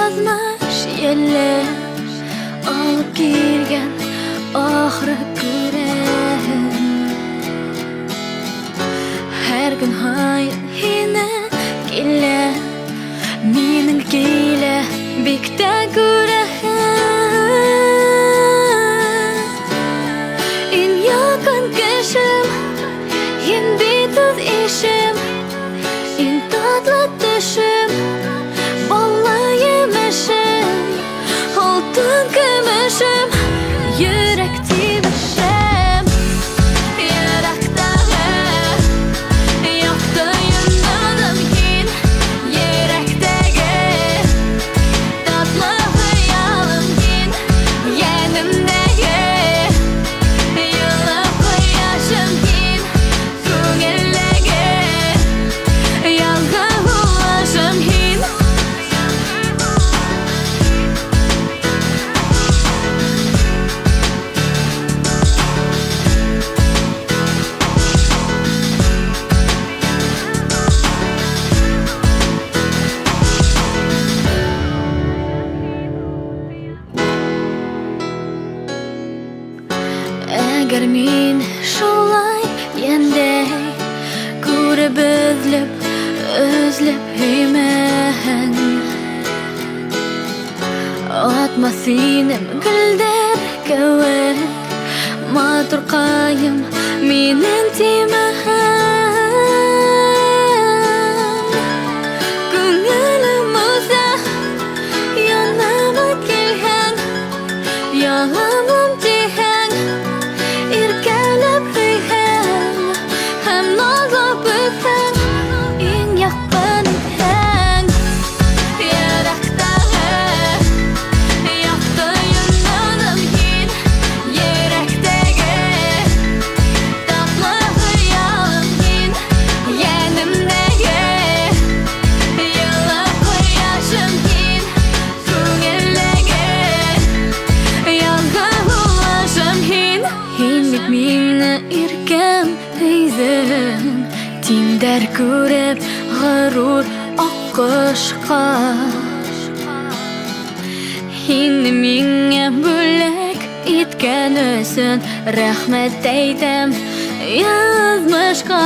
yazmış yerler alıp girgen ahırı gören. Her gün hayır yine gele mening gele bikte gören. En yakın kişim en bitiz işim en tatlı düşüm vallahi yemişim altın gümüşüm yürek demişim yürekte yaktı yandım yin yürekteki tatlı hayalım yin yenimdeki yıllık yaşım yin köngüldeki yalgın ulaşım yin. Eğer min şolay yende görüp özlep heymen atma sinem gülder göver matur kayım minin timen gönlümüze yanıma gelhen yanımım dihen irkelep heyhen hem nazlı büyüsen en yakın hen yürekte yaktı yandım yin yürekteki tatlı hayalım yin yenimdeki yıllık yaşım yin köngüldeki yalgın ulaşım yin hinlik mine irkem teyzem tindar görüp gurur akışqa hinni minge bölek etken üçün rahmet eytem yazmışqa.